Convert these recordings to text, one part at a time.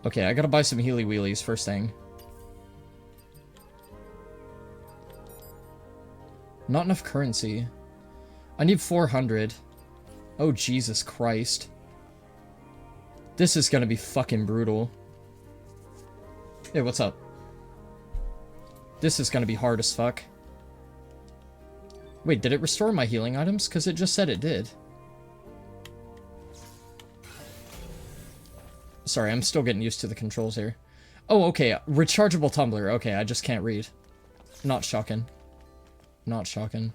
Okay, I gotta buy some healy wheelies first thing. Not enough currency. I need 400. Oh, Jesus Christ. This is gonna be fucking brutal. Hey, what's up? This is gonna be hard as fuck. Wait, did it restore my healing items? Because it just said it did. Sorry, I'm still getting used to the controls here. Oh, okay. Rechargeable tumbler. Okay, I just can't read. Not shocking. Not shocking.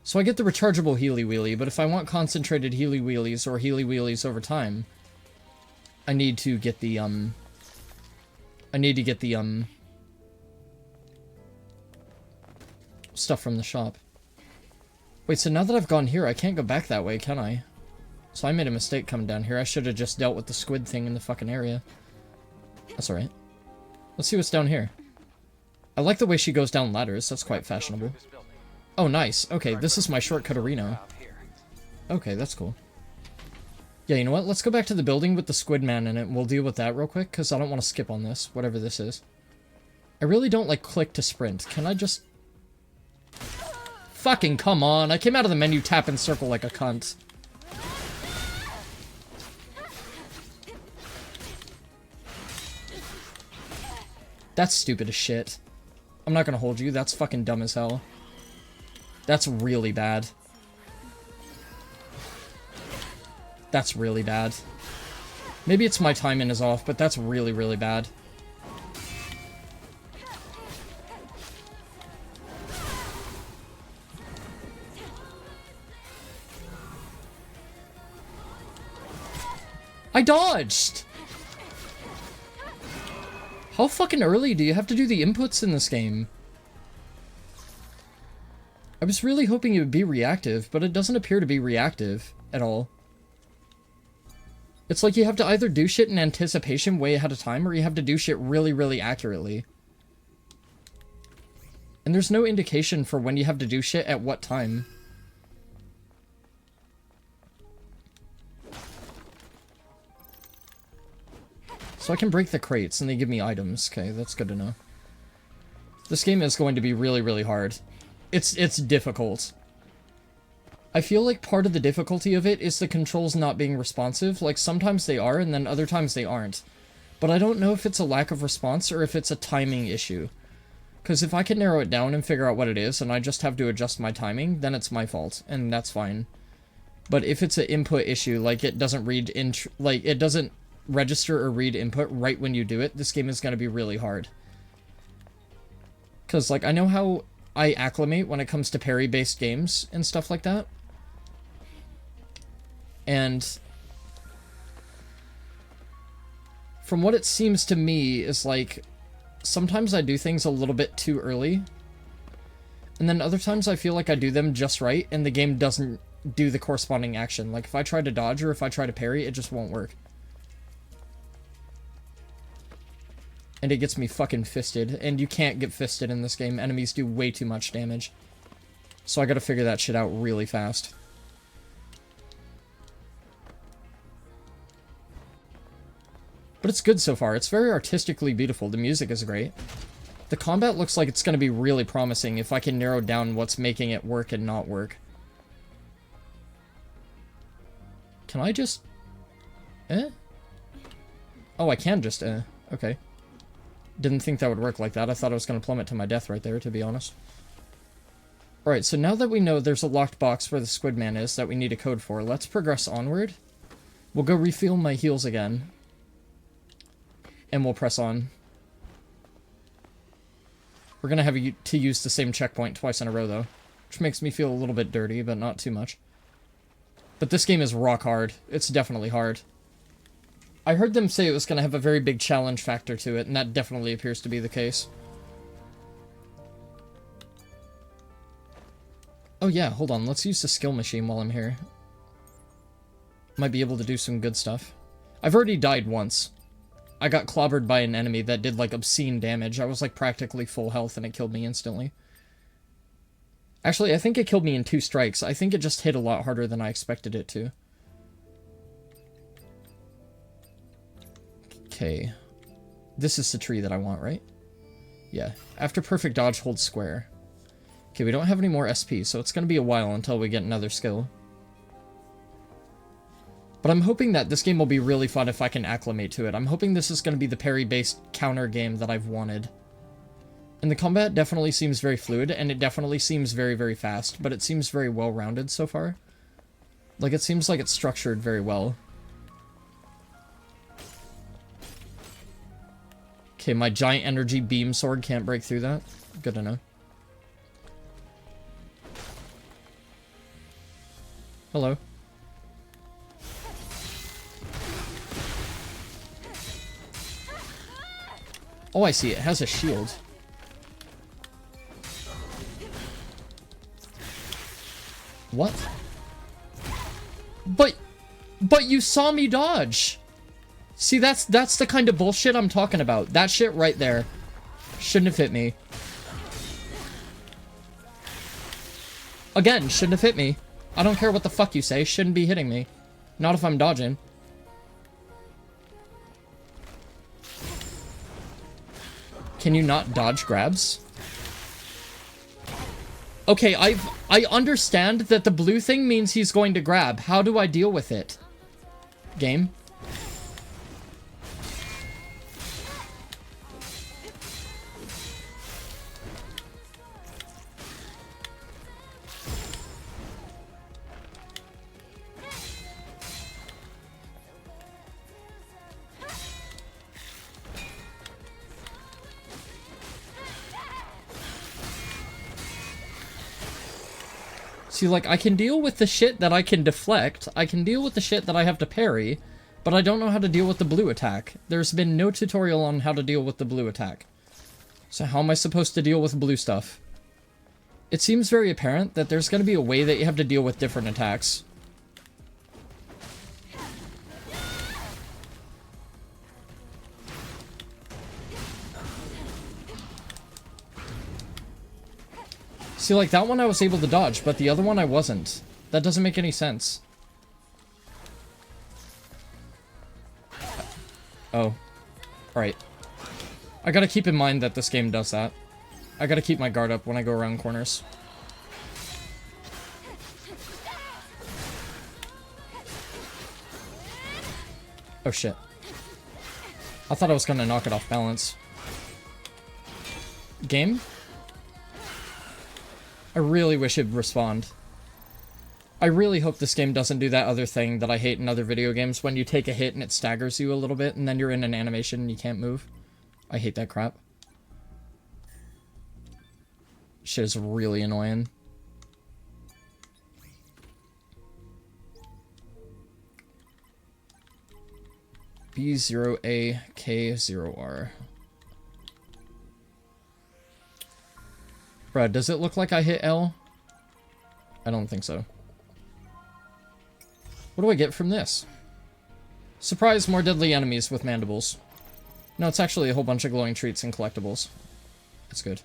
So I get the rechargeable healy wheelie, but if I want concentrated healy wheelies or healy wheelies over time, I need to get the, stuff from the shop. Wait, so now that I've gone here, I can't go back that way, can I? So I made a mistake coming down here. I should have just dealt with the squid thing in the fucking area. That's alright. Let's see what's down here. I like the way she goes down ladders. That's quite fashionable. Oh, nice. Okay, this is my shortcut arena. Okay, that's cool. Yeah, you know what? Let's go back to the building with the squid man in it, and we'll deal with that real quick, because I don't want to skip on this, whatever this is. I really don't like click to sprint. Can I just... Fucking come on. I came out of the menu tap and circle like a cunt. That's stupid as shit. I'm not gonna hold you. That's fucking dumb as hell. That's really bad. That's really bad. Maybe it's my timing is off, but that's really, really bad. I dodged! How fucking early do you have to do the inputs in this game? I was really hoping it would be reactive, but it doesn't appear to be reactive at all. It's like you have to either do shit in anticipation way ahead of time, or you have to do shit really, really accurately. And there's no indication for when you have to do shit at what time. So I can break the crates and they give me items. Okay, that's good to know. This game is going to be really, really hard. It's difficult. I feel like part of the difficulty of it is the controls not being responsive. Like, sometimes they are, and then other times they aren't. But I don't know if it's a lack of response or if it's a timing issue. Because if I can narrow it down and figure out what it is, and I just have to adjust my timing, then it's my fault, and that's fine. But if it's an input issue, like it doesn't read it doesn't register or read input right when you do it, this game is going to be really hard. Because, like, I know how I acclimate when it comes to parry-based games and stuff like that. And from what it seems to me is, like, sometimes I do things a little bit too early. And then other times I feel like I do them just right, and the game doesn't do the corresponding action. Like, if I try to dodge or if I try to parry, it just won't work. And it gets me fucking fisted. And you can't get fisted in this game. Enemies do way too much damage. So I gotta figure that shit out really fast. But it's good so far. It's very artistically beautiful. The music is great. The combat looks like it's gonna be really promising if I can narrow down what's making it work and not work. Can I just... Oh, I can just okay. Didn't think that would work like that. I thought I was going to plummet to my death right there, to be honest. Alright, so now that we know there's a locked box where the squid man is that we need a code for, let's progress onward. We'll go refill my heals again. And we'll press on. We're going to have to use the same checkpoint twice in a row, though. Which makes me feel a little bit dirty, but not too much. But this game is rock hard. It's definitely hard. I heard them say it was going to have a very big challenge factor to it, and that definitely appears to be the case. Oh yeah, hold on. Let's use the skill machine while I'm here. Might be able to do some good stuff. I've already died once. I got clobbered by an enemy that did, like, obscene damage. I was, like, practically full health, and it killed me instantly. Actually, I think it killed me in 2 strikes. I think it just hit a lot harder than I expected it to. Okay. This is the tree that I want, right? Yeah. After perfect dodge, hold square. Okay, we don't have any more SP, so it's going to be a while until we get another skill. But I'm hoping that this game will be really fun if I can acclimate to it. I'm hoping this is going to be the parry-based counter game that I've wanted. And the combat definitely seems very fluid, and it definitely seems very, very fast, but it seems very well-rounded so far. Like, it seems like it's structured very well. Okay, my giant energy beam sword can't break through that. Good to know. Hello. Oh, I see. It has a shield. What? But you saw me dodge. See, that's the kind of bullshit I'm talking about. That shit right there shouldn't have hit me. Again, shouldn't have hit me. I don't care what the fuck you say. Shouldn't be hitting me. Not if I'm dodging. Can you not dodge grabs? Okay, I understand that the blue thing means he's going to grab. How do I deal with it? Game? See, like, I can deal with the shit that I can deflect, I can deal with the shit that I have to parry, but I don't know how to deal with the blue attack. There's been no tutorial on how to deal with the blue attack. So how am I supposed to deal with blue stuff? It seems very apparent that there's going to be a way that you have to deal with different attacks. See, like, that one I was able to dodge, but the other one I wasn't. That doesn't make any sense. Oh. Alright. I gotta keep in mind that this game does that. I gotta keep my guard up when I go around corners. Oh shit. I thought I was gonna knock it off balance. Game? I really wish it'd respond. I really hope this game doesn't do that other thing that I hate in other video games, when you take a hit and it staggers you a little bit, and then you're in an animation and you can't move. I hate that crap. Shit is really annoying. B0A K0R. Bruh, does it look like I hit L? I don't think so. What do I get from this? Surprise, more deadly enemies with mandibles. No, it's actually a whole bunch of glowing treats and collectibles. That's good.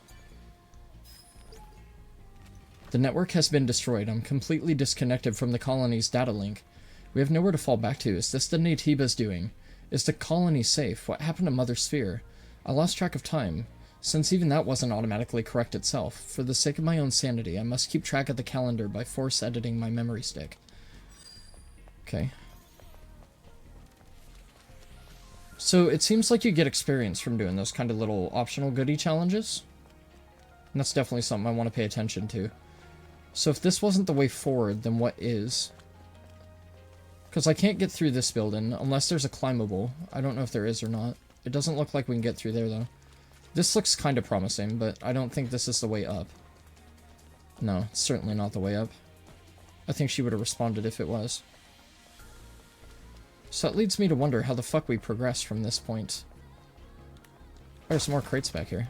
The network has been destroyed. I'm completely disconnected from the colony's data link. We have nowhere to fall back to. Is this the Naytiba's doing? Is the colony safe? What happened to Mother Sphere? I lost track of time. Since even that wasn't automatically correct itself, for the sake of my own sanity, I must keep track of the calendar by force editing my memory stick. Okay. So it seems like you get experience from doing those kind of little optional goodie challenges. And that's definitely something I want to pay attention to. So if this wasn't the way forward, then what is? Because I can't get through this building unless there's a climbable. I don't know if there is or not. It doesn't look like we can get through there, though. This looks kind of promising, but I don't think this is the way up. No, it's certainly not the way up. I think she would have responded if it was. So that leads me to wonder how the fuck we progress from this point. There's some more crates back here.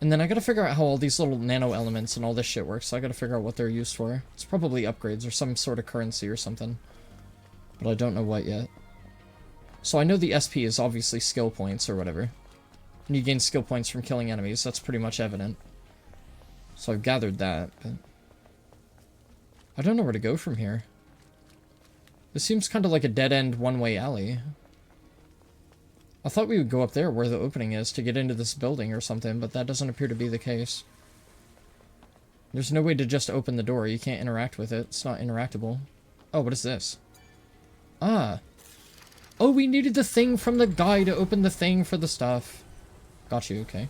And then I gotta figure out how all these little nano elements and all this shit works, so I gotta figure out what they're used for. It's probably upgrades or some sort of currency or something. But I don't know what yet. So I know the SP is obviously skill points or whatever. And you gain skill points from killing enemies, that's pretty much evident. So I've gathered that, but I don't know where to go from here. This seems kind of like a dead-end one-way alley. I thought we would go up there where the opening is to get into this building or something, but that doesn't appear to be the case. There's no way to just open the door. You can't interact with it. It's not interactable. Oh, what is this? Ah. Oh, we needed the thing from the guy to open the thing for the stuff. Got you, okay.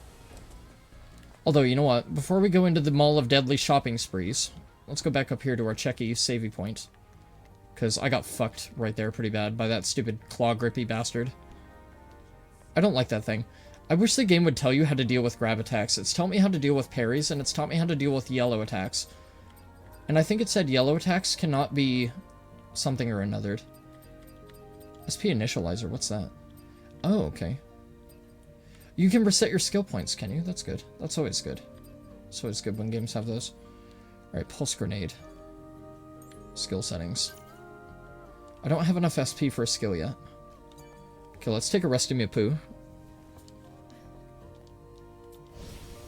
Although, you know what? Before we go into the Mall of Deadly shopping sprees, let's go back up here to our checky savey point. Because I got fucked right there pretty bad by that stupid claw-grippy bastard. I don't like that thing. I wish the game would tell you how to deal with grab attacks. It's taught me how to deal with parries, and it's taught me how to deal with yellow attacks. And I think it said yellow attacks cannot be something or another. SP initializer, what's that? Oh, okay. You can reset your skill points, can you? That's good. That's always good. It's always good when games have those. Alright, pulse grenade. Skill settings. I don't have enough SP for a skill yet. Okay, let's take a rest of me poo.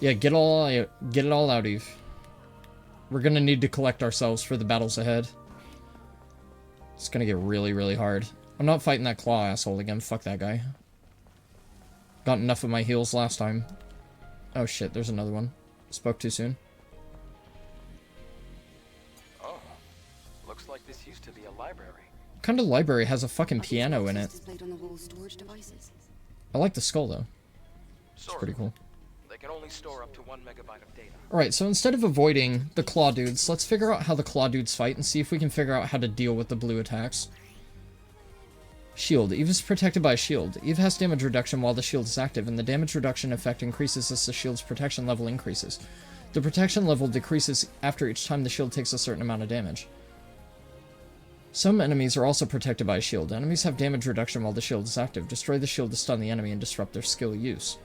Yeah, get it all out, Eve. We're gonna need to collect ourselves for the battles ahead. It's gonna get really, really hard. I'm not fighting that claw asshole again. Fuck that guy. Got enough of my heals last time. Oh shit, there's another one. Spoke too soon. Oh, looks like this used to be a library. What kind of library has a fucking piano in it? I like the skull though. It's pretty cool. They can only store up to 1 megabyte of data. Alright, so instead of avoiding the claw dudes, let's figure out how the claw dudes fight and see if we can figure out how to deal with the blue attacks. Shield. Eve is protected by a shield. Eve has damage reduction while the shield is active, and the damage reduction effect increases as the shield's protection level increases. The protection level decreases after each time the shield takes a certain amount of damage. Some enemies are also protected by a shield. Enemies have damage reduction while the shield is active. Destroy the shield to stun the enemy and disrupt their skill use.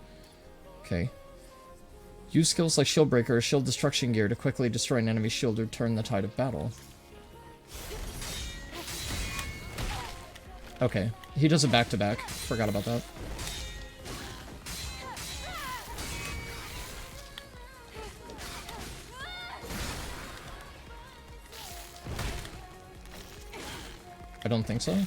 Okay. Use skills like Shield Breaker or Shield Destruction Gear to quickly destroy an enemy's shield or turn the tide of battle. Okay. He does a back-to-back. Forgot about that. I don't think so. I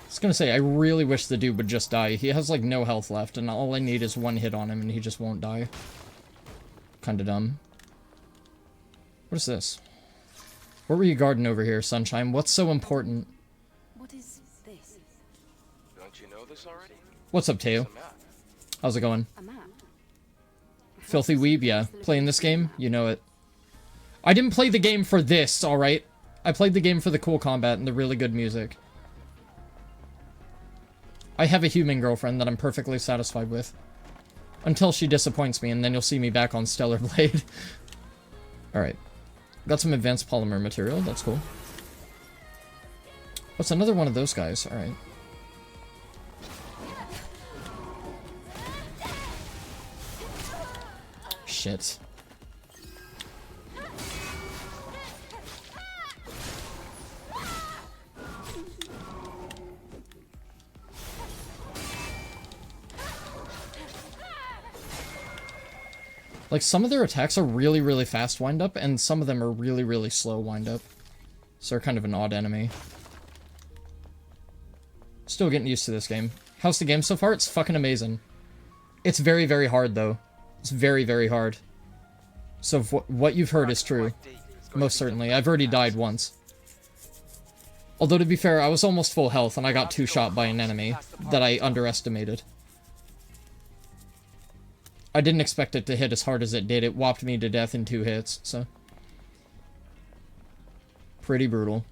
was gonna say, I really wish the dude would just die. He has like no health left, and all I need is one hit on him and he just won't die. Kinda dumb. What is this? What were you guarding over here, Sunshine? What's so important? What is this? Don't you know this already? What's up, Teo? It's a map. How's it going? A map? Filthy Weeb, yeah. Playing this game? You know it. I didn't play the game for this, alright? I played the game for the cool combat and the really good music. I have a human girlfriend that I'm perfectly satisfied with. Until she disappoints me, and then you'll see me back on Stellar Blade. Alright. Got some advanced polymer material, that's cool. What's another one of those guys? Alright. Shit. Like, some of their attacks are really, really fast wind-up, and some of them are really, really slow wind-up. So they're kind of an odd enemy. Still getting used to this game. How's the game so far? It's fucking amazing. It's very, very hard, though. It's very, very hard. So what you've heard is true. Most certainly. I've already died once. Although, to be fair, I was almost full health, and I got two-shot by an enemy that I underestimated. I didn't expect it to hit as hard as it did. It whopped me to death in 2 hits, so. Pretty brutal.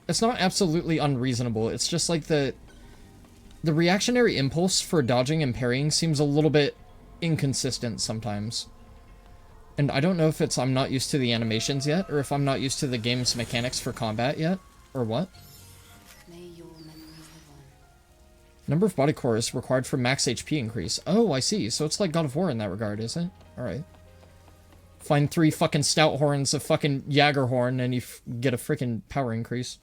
It's not absolutely unreasonable. It's just like the reactionary impulse for dodging and parrying seems a little bit inconsistent sometimes. And I don't know if it's I'm not used to the animations yet, or if I'm not used to the game's mechanics for combat yet, or what. Number of body cores required for max HP increase. Oh, I see. So it's like God of War in that regard, is it? Alright. Find 3 fucking stout horns, a fucking Jagerhorn, and you get a freaking power increase.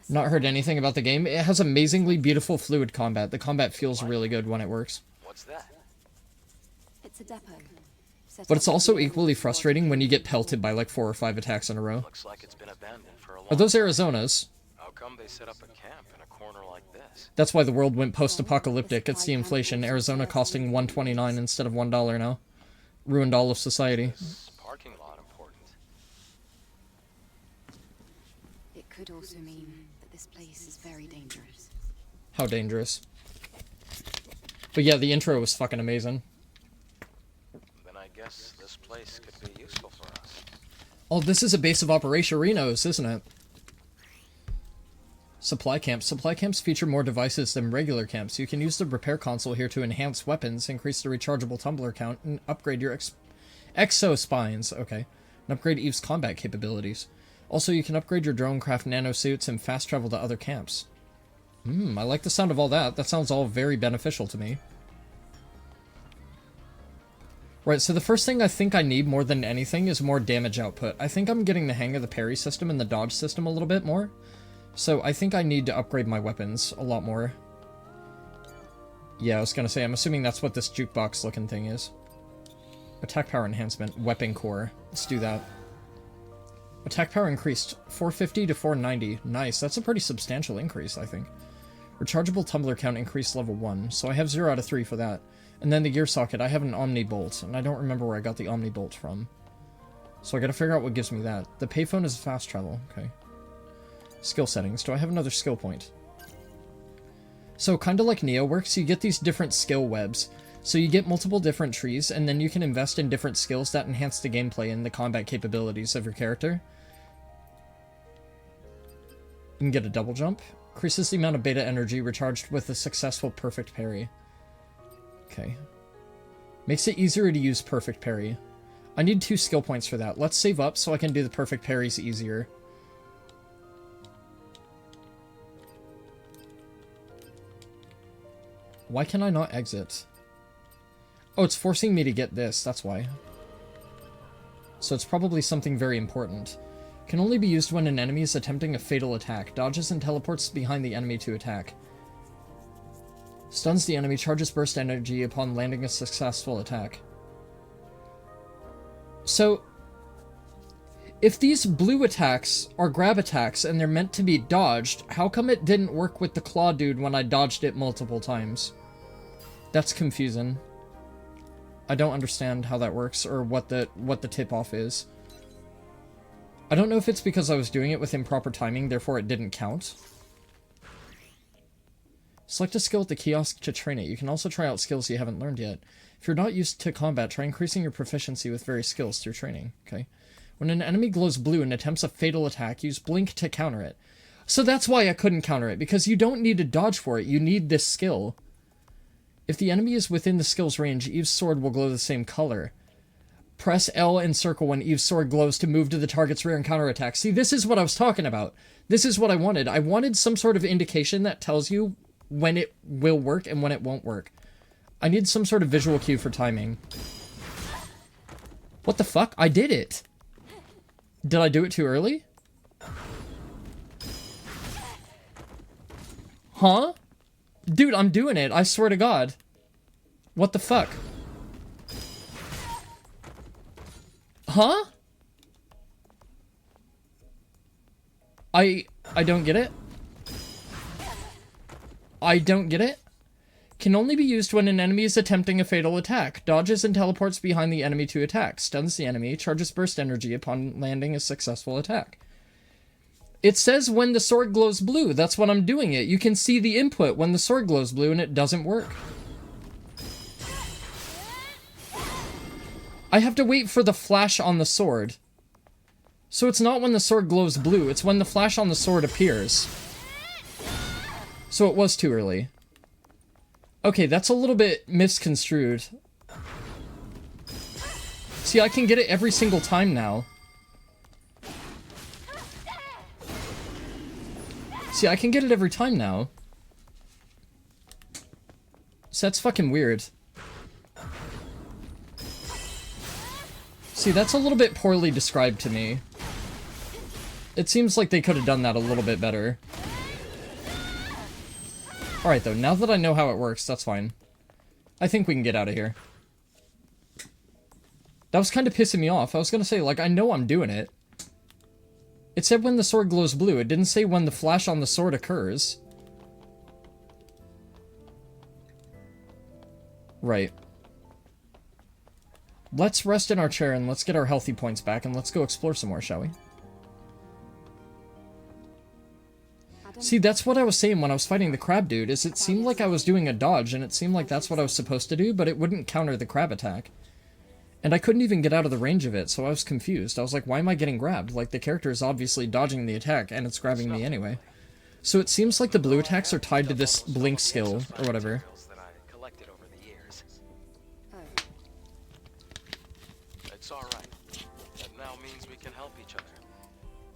Not heard anything about the game. It has amazingly beautiful fluid combat. The combat feels really good when it works. What's that? It's a depot. But it's also equally frustrating when you get pelted by like 4 or 5 attacks in a row. Looks like it's been abandoned for a long Are those time. Arizonas? How come they set up a camp in a corner like this? That's why the world went post-apocalyptic. It's the inflation. Arizona costing $1.29 instead of $1 now. Ruined all of society. Is parking lot important? It could also mean that this place is very dangerous. How dangerous. But yeah, the intro was fucking amazing. Then I guess this place could be useful for us. Oh, this is a base of Operationos, isn't it? Supply camps. Supply camps feature more devices than regular camps. You can use the repair console here to enhance weapons, increase the rechargeable tumbler count, and upgrade your exospines. Okay. And upgrade Eve's combat capabilities. Also, you can upgrade your drone, craft nanosuits, and fast travel to other camps. I like the sound of all that. That sounds all very beneficial to me. Right, so the first thing I think I need more than anything is more damage output. I think I'm getting the hang of the parry system and the dodge system a little bit more. So I think I need to upgrade my weapons a lot more. Yeah, I was gonna say, I'm assuming that's what this jukebox looking thing is. Attack power enhancement, weapon core. Let's do that. Attack power increased 450 to 490. Nice, that's a pretty substantial increase, I think. Rechargeable tumbler count increased level 1, so I have 0 out of 3 for that. And then the gear socket, I have an Omni Bolt, and I don't remember where I got the Omni Bolt from. So I gotta figure out what gives me that. The payphone is fast travel, okay. Skill settings. Do I have another skill point? So kind of like Neo works, you get these different skill webs. So you get multiple different trees, and then you can invest in different skills that enhance the gameplay and the combat capabilities of your character. You can get a double jump. Increases the amount of beta energy recharged with a successful perfect parry. Okay. Makes it easier to use perfect parry. I need 2 skill points for that. Let's save up so I can do the perfect parries easier. Why can I not exit? Oh, it's forcing me to get this, that's why. So it's probably something very important. Can only be used when an enemy is attempting a fatal attack. Dodges and teleports behind the enemy to attack. Stuns the enemy, charges burst energy upon landing a successful attack. So, if these blue attacks are grab attacks and they're meant to be dodged, how come it didn't work with the claw dude when I dodged it multiple times? That's confusing. I don't understand how that works or what the tip-off is. I don't know if it's because I was doing it with improper timing, therefore it didn't count. Select a skill at the kiosk to train it. You can also try out skills you haven't learned yet. If you're not used to combat, try increasing your proficiency with various skills through training. Okay. When an enemy glows blue and attempts a fatal attack, use blink to counter it. So that's why I couldn't counter it, because you don't need to dodge for it, you need this skill. If the enemy is within the skill's range, Eve's sword will glow the same color. Press L and circle when Eve's sword glows to move to the target's rear and counterattack. See, this is what I was talking about. This is what I wanted. I wanted some sort of indication that tells you when it will work and when it won't work. I need some sort of visual cue for timing. What the fuck? I did it! Did I do it too early? Huh? Dude, I'm doing it. I swear to God. What the fuck? Huh? I don't get it. I don't get it. Can only be used when an enemy is attempting a fatal attack. Dodges and teleports behind the enemy to attack. Stuns the enemy. Charges burst energy upon landing a successful attack. It says when the sword glows blue. That's when I'm doing it. You can see the input when the sword glows blue and it doesn't work. I have to wait for the flash on the sword. So it's not when the sword glows blue. It's when the flash on the sword appears. So it was too early. Okay, that's a little bit misconstrued. See, I can get it every single time now. See, I can get it every time now. So that's fucking weird. See, that's a little bit poorly described to me. It seems like they could have done that a little bit better. Alright, though, now that I know how it works, that's fine. I think we can get out of here. That was kind of pissing me off. I was gonna say, like, I know I'm doing it. It said when the sword glows blue. It didn't say when the flash on the sword occurs. Right. Let's rest in our chair and let's get our healthy points back and let's go explore some more, shall we? See, that's what I was saying when I was fighting the crab dude, is it seemed like I was doing a dodge and it seemed like that's what I was supposed to do, but it wouldn't counter the crab attack. And I couldn't even get out of the range of it, so I was confused. I was like, why am I getting grabbed? Like, the character is obviously dodging the attack and it's grabbing me anyway. So it seems like the blue attacks are tied to this blink skill, or whatever. It's all right. That now means we can help each other.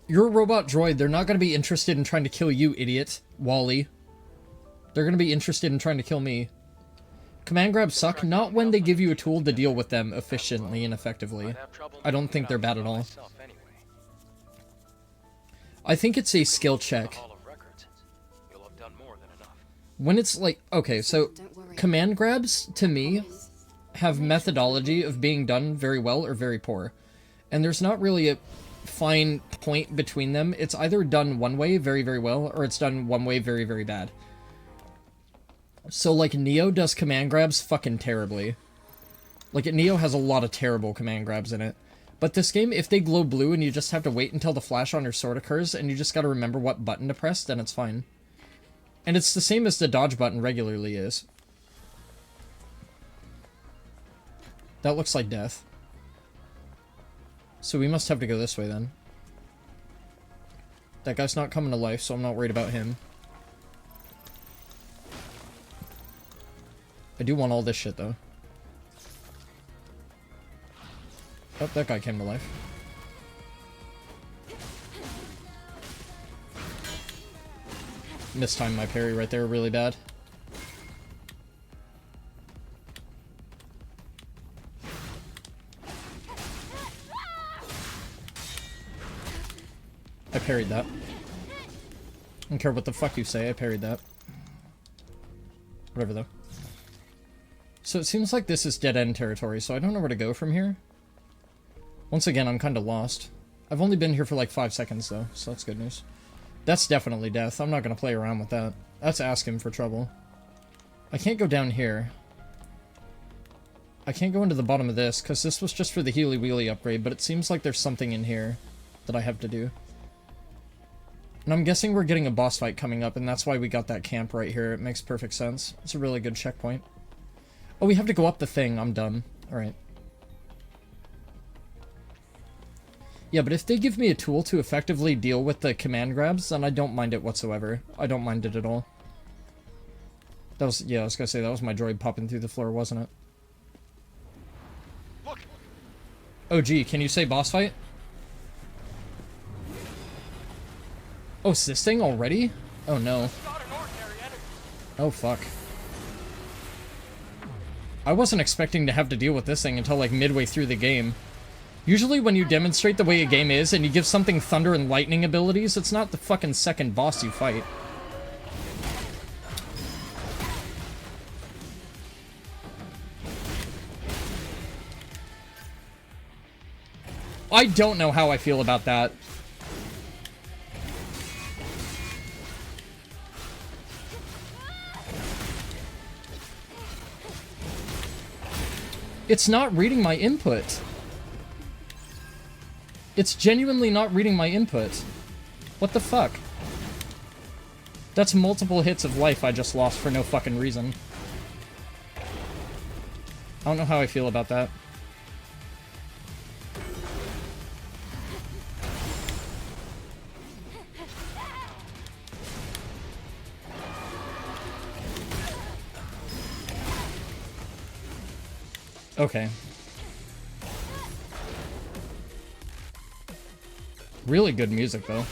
You're a robot droid. They're not going to be interested in trying to kill you, idiot. Wally. They're going to be interested in trying to kill me. Command grabs suck, not when they give you a tool to deal with them efficiently and effectively. I don't think they're bad at all. I think it's a skill check. When it's like, okay, so command grabs, to me, have methodology of being done very well or very poor. And there's not really a fine point between them. It's either done one way very, very well, or it's done one way very, very bad. So, like, Neo does command grabs fucking terribly. Like, Neo has a lot of terrible command grabs in it. But this game, if they glow blue and you just have to wait until the flash on your sword occurs, and you just gotta remember what button to press, then it's fine. And it's the same as the dodge button regularly is. That looks like death. So we must have to go this way, then. That guy's not coming to life, so I'm not worried about him. I do want all this shit, though. Oh, that guy came to life. Mistimed my parry right there really bad. I parried that. I don't care what the fuck you say, I parried that. Whatever, though. So it seems like this is dead-end territory, so I don't know where to go from here. Once again, I'm kind of lost. I've only been here for like 5 seconds, though, so that's good news. That's definitely death. I'm not going to play around with that. That's asking for trouble. I can't go down here. I can't go into the bottom of this, because this was just for the Healy Wheelie upgrade, but it seems like there's something in here that I have to do. And I'm guessing we're getting a boss fight coming up, and that's why we got that camp right here. It makes perfect sense. It's a really good checkpoint. Oh, we have to go up the thing. I'm dumb. Alright. Yeah, but if they give me a tool to effectively deal with the command grabs, then I don't mind it whatsoever. I don't mind it at all. That was, yeah, I was gonna say, that was my droid popping through the floor, wasn't it? Look. Oh, gee, can you say boss fight? Oh, it's this thing already? Oh, no. Oh, fuck. I wasn't expecting to have to deal with this thing until, like, midway through the game. Usually when you demonstrate the way a game is and you give something thunder and lightning abilities, it's not the fucking second boss you fight. I don't know how I feel about that. It's not reading my input. It's genuinely not reading my input. What the fuck? That's multiple hits of life I just lost for no fucking reason. I don't know how I feel about that. Okay. Really good music, though.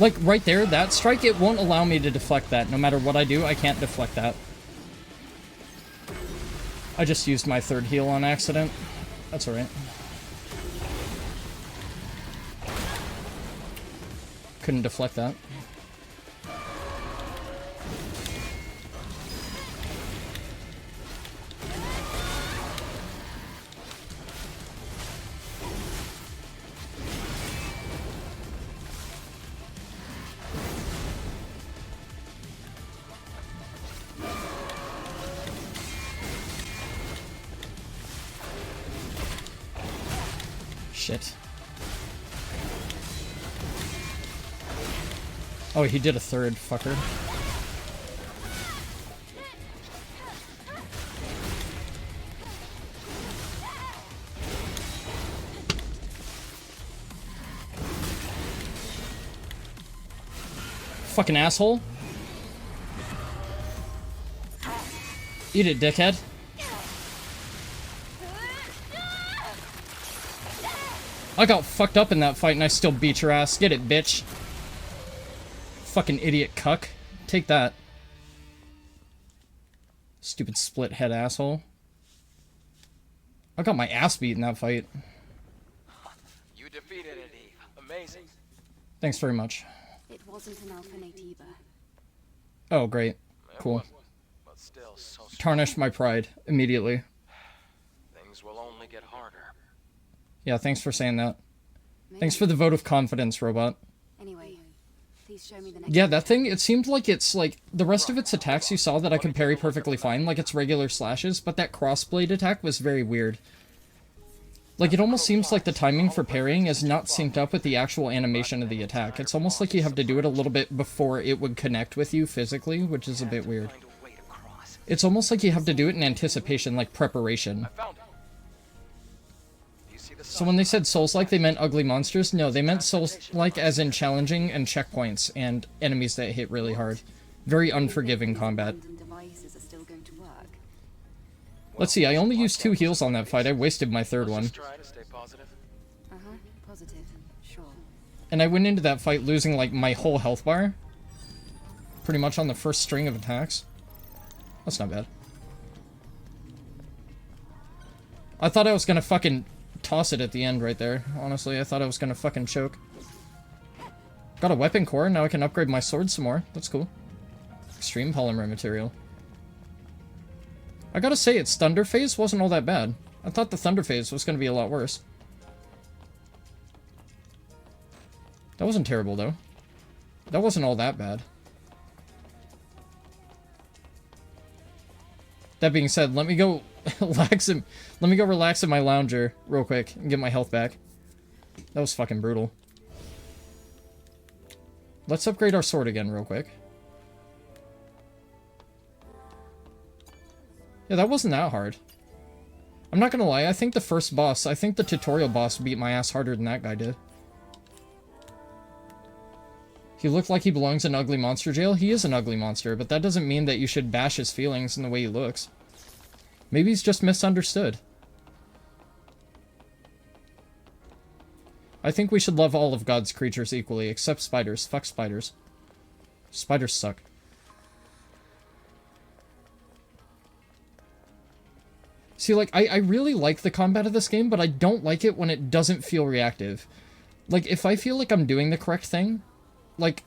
Like, right there, that strike, it won't allow me to deflect that. No matter what I do, I can't deflect that. I just used my third heal on accident. That's alright. Couldn't deflect that. Shit. Oh, he did a third, fucker. Fucking asshole. Eat it, dickhead. I got fucked up in that fight and I still beat your ass. Get it, bitch. Fucking idiot cuck. Take that. Stupid split head asshole. I got my ass beat in that fight. You defeated it, Eve. Amazing. Thanks very much. It wasn't an alpha Naytiba. Oh, great. Cool. But still so strong. Tarnished my pride immediately. Things will only get harder. Yeah, thanks for saying that. Maybe. Thanks for the vote of confidence, robot. Anyway, please show me the next. Yeah, that thing, it seemed like it's like, the rest of its attacks you saw that I could parry perfectly fine, like its regular slashes, but that crossblade attack was very weird. Like, it almost seems like the timing for parrying is not synced up with the actual animation of the attack. It's almost like you have to do it a little bit before it would connect with you physically, which is a bit weird. It's almost like you have to do it in anticipation, like preparation. So when they said Souls-like, they meant ugly monsters? No, they meant Souls-like as in challenging and checkpoints and enemies that hit really hard. Very unforgiving combat. Devices are still going to work. Let's see, I only used 2 heals on that fight. I wasted my third one. Just try to stay positive. Positive. Sure. And I went into that fight losing, like, my whole health bar. Pretty much on the first string of attacks. That's not bad. I thought I was gonna fucking toss it at the end right there. Honestly, I thought I was gonna fucking choke. Got a weapon core, now I can upgrade my sword some more. That's cool. Extreme polymer material. I gotta say, its thunder phase wasn't all that bad. I thought the thunder phase was gonna be a lot worse. That wasn't terrible, though. That wasn't all that bad. That being said, let me go relax in my lounger real quick and get my health back. That was fucking brutal. Let's upgrade our sword again real quick. Yeah, that wasn't that hard. I'm not gonna lie, I think the first boss, I think the tutorial boss beat my ass harder than that guy did. He looked like he belongs in ugly monster jail. He is an ugly monster, but that doesn't mean that you should bash his feelings in the way he looks. Maybe he's just misunderstood. I think we should love all of God's creatures equally, except spiders. Fuck spiders. Spiders suck. See, like, I really like the combat of this game, but I don't like it when it doesn't feel reactive. Like, if I feel like I'm doing the correct thing, like,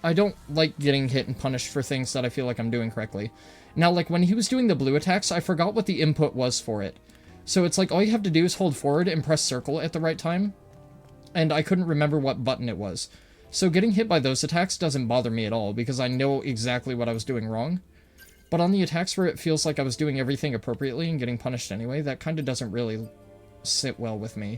I don't like getting hit and punished for things that I feel like I'm doing correctly. Now, like, when he was doing the blue attacks, I forgot what the input was for it. So it's like, all you have to do is hold forward and press circle at the right time. And I couldn't remember what button it was. So getting hit by those attacks doesn't bother me at all, because I know exactly what I was doing wrong. But on the attacks where it feels like I was doing everything appropriately and getting punished anyway, that kind of doesn't really sit well with me.